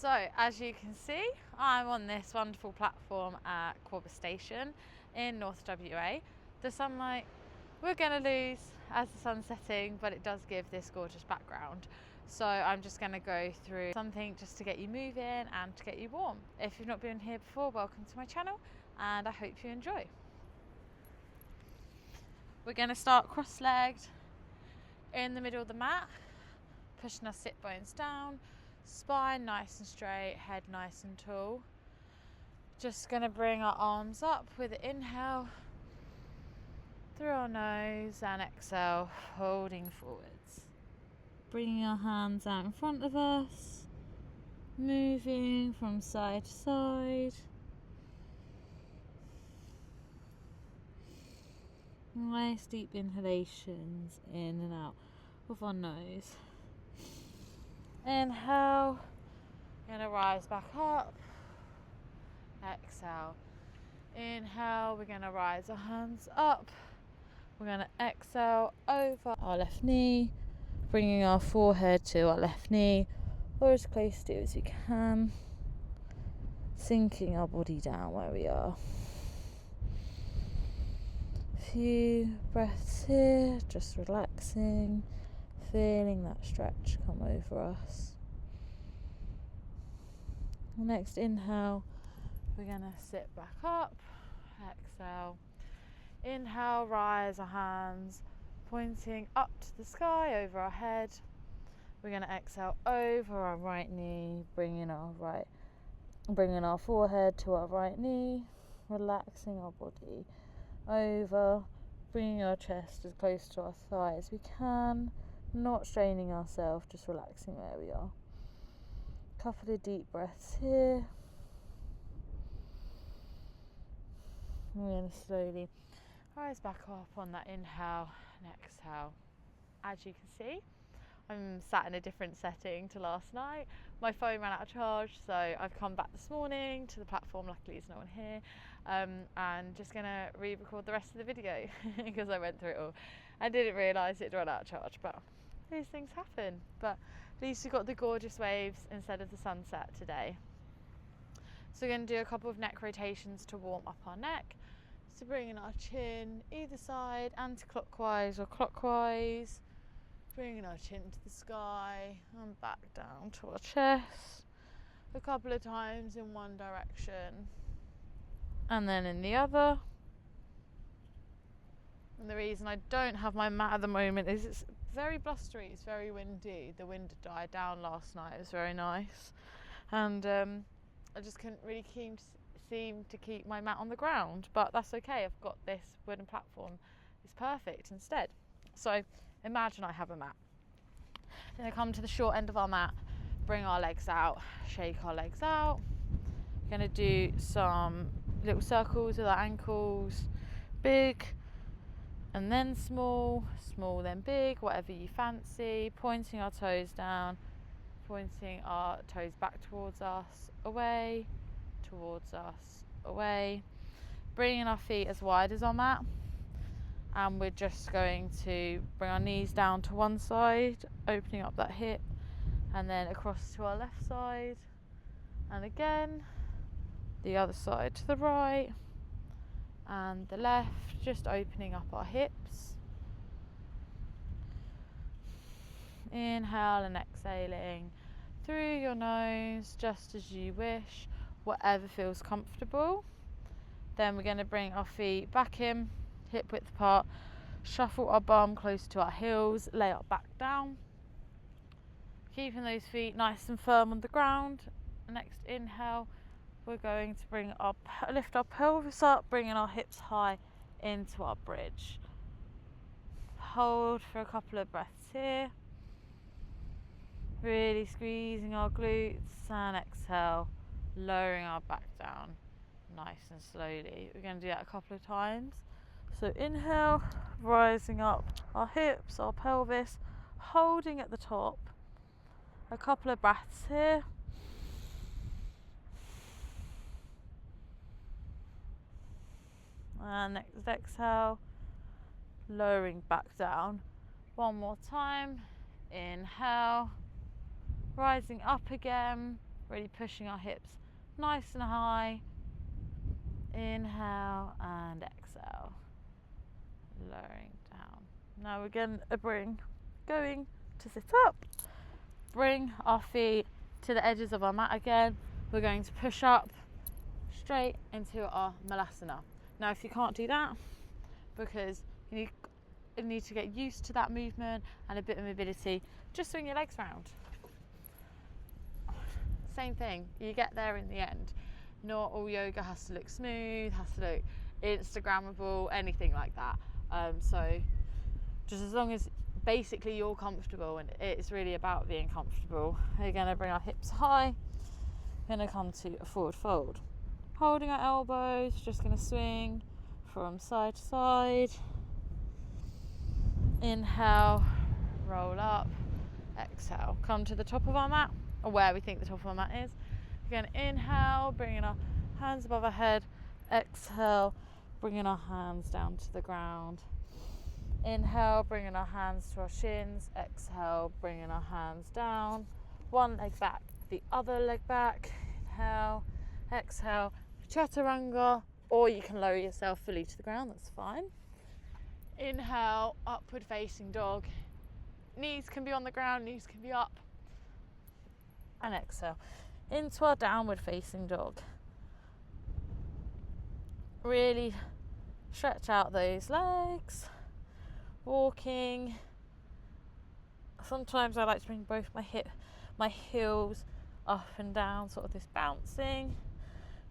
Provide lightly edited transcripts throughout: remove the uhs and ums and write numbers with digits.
So, as you can see, I'm on this wonderful platform at Quabbas Station in North WA. The sunlight we're going to lose as the sun's setting, but it does give this gorgeous background. So I'm just going to go through something just to get you moving and to get you warm. If you've not been here before, welcome to my channel and I hope you enjoy. We're going to start cross-legged in the middle of the mat, pushing our sit bones down, spine nice and straight, head nice and tall. Just going to bring our arms up with an inhale through our nose and exhale, holding forwards. Bringing our hands out in front of us, moving from side to side. Nice deep inhalations in and out of our nose. Inhale, gonna rise back up. Exhale. Inhale, we're gonna rise our hands up. We're gonna exhale over our left knee, bringing our forehead to our left knee, or as close to as we can, sinking our body down where we are. Few breaths here, just relaxing, feeling that stretch come over us. Next inhale, we're going to sit back up. Exhale. Inhale, rise our hands, pointing up to the sky over our head. We're going to exhale over our right knee, bringing our forehead to our right knee, relaxing our body over, bringing our chest as close to our thigh as we can, not straining ourselves, just relaxing where we are. Couple of deep breaths here. We're going to slowly rise back up on that inhale and exhale. As you can see, I'm sat in a different setting to last night. My phone ran out of charge, so I've come back this morning to the platform. Luckily there's no one here, and just gonna re-record the rest of the video because I went through it all. I didn't realise it'd run out of charge, but these things happen. But at least we've got the gorgeous waves instead of the sunset today. So we're going to do a couple of neck rotations to warm up our neck. So bringing our chin either side, anti-clockwise or clockwise. Bringing our chin to the sky and back down to our chest. A couple of times in one direction and then in the other. And the reason I don't have my mat at the moment is it's very blustery, it's very windy. The wind had died down last night, it was very nice. And I just couldn't really seem to keep my mat on the ground, but that's okay. I've got this wooden platform. It's perfect instead. So imagine I have a mat. Then I come to the short end of our mat, bring our legs out, shake our legs out. We're going to do some little circles with our ankles, big and then small, small then big, whatever you fancy. Pointing our toes down, pointing our toes back towards us, away, towards us, away. Bringing our feet as wide as our mat. And we're just going to bring our knees down to one side, opening up that hip, and then across to our left side. And again, the other side to the right, and the left, just opening up our hips. Inhale and exhaling through your nose, just as you wish, whatever feels comfortable. Then we're going to bring our feet back in, hip width apart, shuffle our bum close to our heels, lay our back down, keeping those feet nice and firm on the ground. Next inhale, we're going to lift our pelvis up, bringing our hips high into our bridge. Hold for a couple of breaths here, really squeezing our glutes, and exhale, lowering our back down nice and slowly. We're going to do that a couple of times. So inhale, rising up our hips, our pelvis, holding at the top. A couple of breaths here. And next exhale, lowering back down. One more time. Inhale, rising up again, really pushing our hips nice and high. Inhale and exhale, lowering down. Now we're going to sit up, bring our feet to the edges of our mat again. We're going to push up straight into our Malasana. Now if you can't do that, because you need to get used to that movement and a bit of mobility, just swing your legs round. Same thing, you get there in the end. Not all yoga has to look smooth, has to look Instagrammable, anything like that. So just as long as basically you're comfortable, and it's really about being comfortable. We're going to bring our hips high, going to come to a forward fold. Holding our elbows, just going to swing from side to side. Inhale, roll up, exhale. Come to the top of our mat, or where we think the top of our mat is. We're going to inhale, bringing our hands above our head. Exhale, bringing our hands down to the ground. Inhale, bringing our hands to our shins. Exhale, bringing our hands down. One leg back, the other leg back. Inhale, exhale, chaturanga, or you can lower yourself fully to the ground, that's fine. Inhale, upward facing dog. Knees can be on the ground, knees can be up. And exhale into our downward facing dog. Really stretch out those legs. Walking. Sometimes I like to bring both my heels up and down, sort of this bouncing,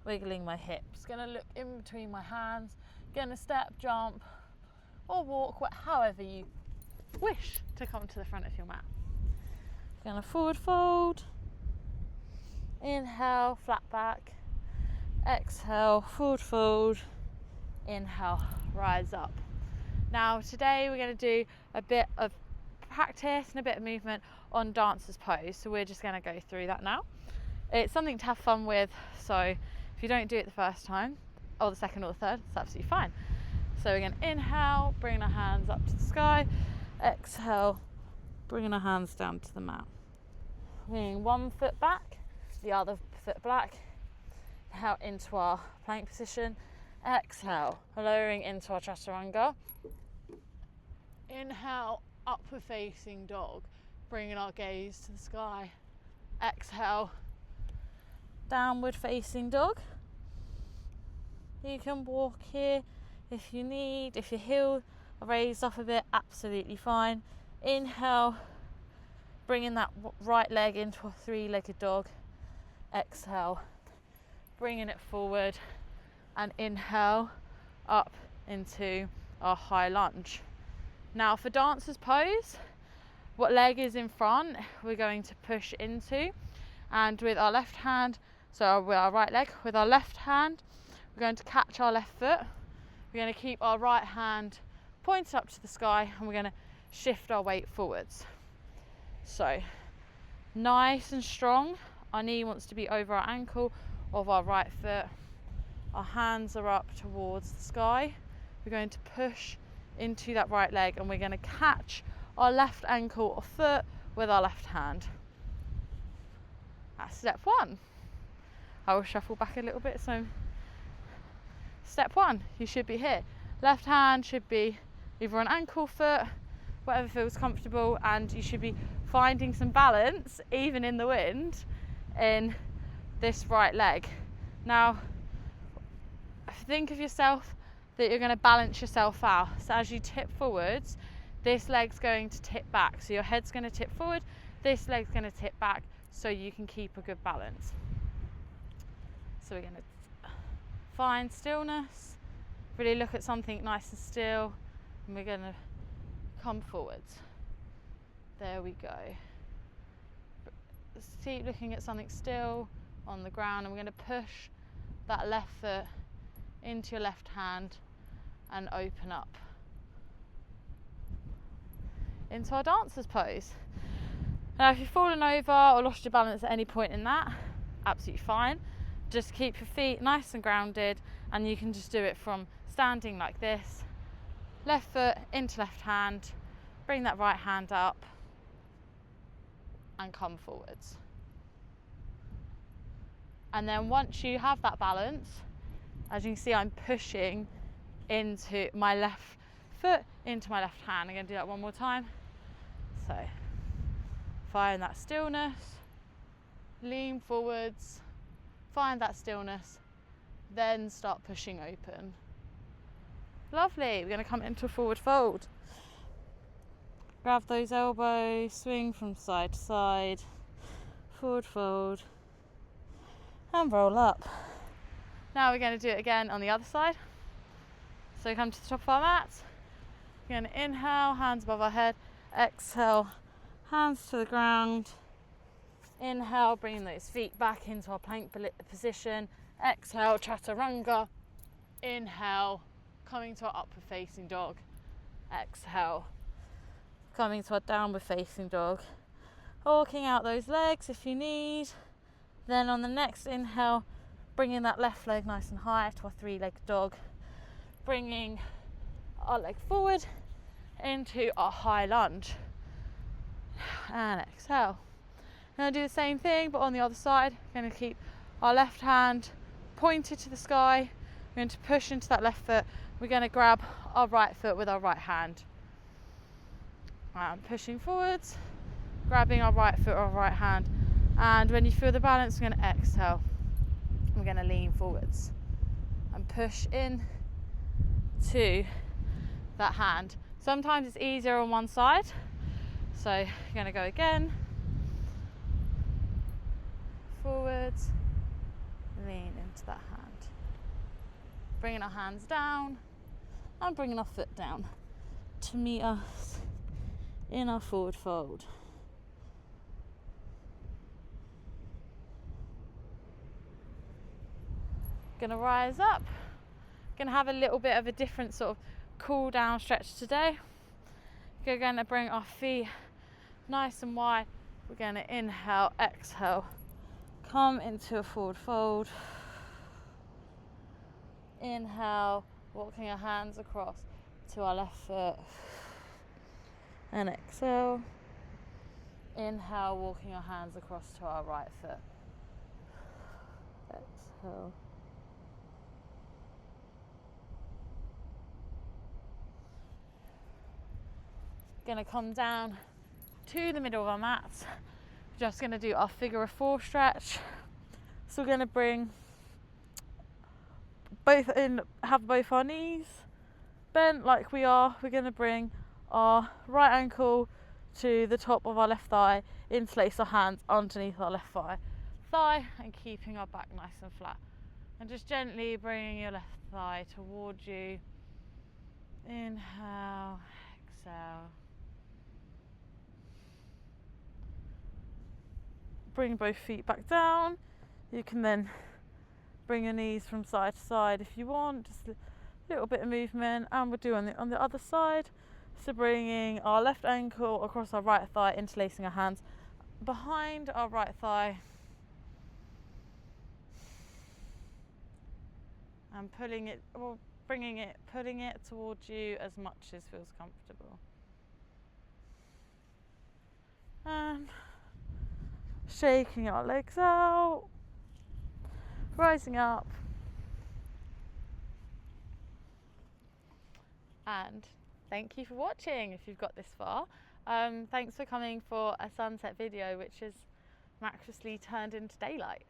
wiggling my hips. Gonna look in between my hands, gonna step, jump, or walk, however you wish to come to the front of your mat. Gonna forward fold. Inhale, flat back. Exhale, forward fold. Inhale, rise up. Now today we're going to do a bit of practice and a bit of movement on dancer's pose, so we're just going to go through that now. It's something to have fun with, so if you don't do it the first time or the second or the third, it's absolutely fine. So we're going to inhale, bringing our hands up to the sky. Exhale, bringing our hands down to the mat. Bringing one foot back, the other foot back. Inhale into our plank position. Exhale, lowering into our chaturanga. Inhale, upward facing dog, bringing our gaze to the sky. Exhale, downward facing dog. You can walk here if you need. If your heels are raised up a bit, absolutely fine. Inhale, bringing that right leg into a three-legged dog. Exhale, bringing it forward, and inhale up into our high lunge. Now for dancer's pose, what leg is in front we're going to push into, and with our left hand, so with our right leg, with our left hand we're going to catch our left foot. We're going to keep our right hand pointed up to the sky, and we're going to shift our weight forwards. So nice and strong. Our knee wants to be over our ankle of our right foot. Our hands are up towards the sky. We're going to push into that right leg, and we're going to catch our left ankle or foot with our left hand. That's step one. I will shuffle back a little bit. So step one, you should be here. Left hand should be either an ankle, foot, whatever feels comfortable, and you should be finding some balance, even in the wind, in this right leg. Now, think of yourself that you're going to balance yourself out. So as you tip forwards, this leg's going to tip back. So your head's going to tip forward, this leg's going to tip back, so you can keep a good balance. So we're going to find stillness, really look at something nice and still, and we're going to come forwards. There we go. Keep looking at something still on the ground, and we're going to push that left foot into your left hand and open up into our dancer's pose. Now if you've fallen over or lost your balance at any point in that, absolutely fine. Just keep your feet nice and grounded, and you can just do it from standing like this. Left foot into left hand, bring that right hand up and come forwards. And then once you have that balance, as you can see, I'm pushing into my left foot, into my left hand. I'm going to do that one more time. So find that stillness, lean forwards, find that stillness, then start pushing open. Lovely. We're going to come into a forward fold. Grab those elbows, swing from side to side, forward fold, and roll up. Now we're going to do it again on the other side. So come to the top of our mat. We're going to inhale, hands above our head. Exhale, hands to the ground. Inhale, bringing those feet back into our plank position. Exhale, chaturanga. Inhale, coming to our upward facing dog. Exhale, coming to our downward facing dog. Walking out those legs if you need. Then on the next inhale, bringing that left leg nice and high to our three-legged dog. Bringing our leg forward into our high lunge. And exhale. Now do the same thing, but on the other side. We're going to keep our left hand pointed to the sky. We're going to push into that left foot. We're going to grab our right foot with our right hand. And pushing forwards, grabbing our right foot or our right hand. And when you feel the balance, we're going to exhale. We're going to lean forwards and push in to that hand. Sometimes it's easier on one side. So you're going to go again. Forwards, lean into that hand. Bringing our hands down and bringing our foot down to meet us in our forward fold. Gonna rise up. Gonna have a little bit of a different sort of cool down stretch today. We're gonna bring our feet nice and wide. We're gonna inhale, exhale, come into a forward fold. Inhale, walking our hands across to our left foot. And exhale. Inhale, walking our hands across to our right foot. Exhale. Going to come down to the middle of our mats. Just going to do our figure of four stretch. So we're going to bring have both our knees bent like we are. We're going to bring our right ankle to the top of our left thigh, interlace our hands underneath our left thigh, and keeping our back nice and flat. And just gently bringing your left thigh towards you. Inhale, exhale. Bring both feet back down. You can then bring your knees from side to side if you want, just a little bit of movement. And we'll do on the other side. So bringing our left ankle across our right thigh, interlacing our hands behind our right thigh. And pulling it towards you as much as feels comfortable. And shaking our legs out, rising up, and thank you for watching if you've got this far. Thanks for coming for a sunset video which is miraculously turned into daylight.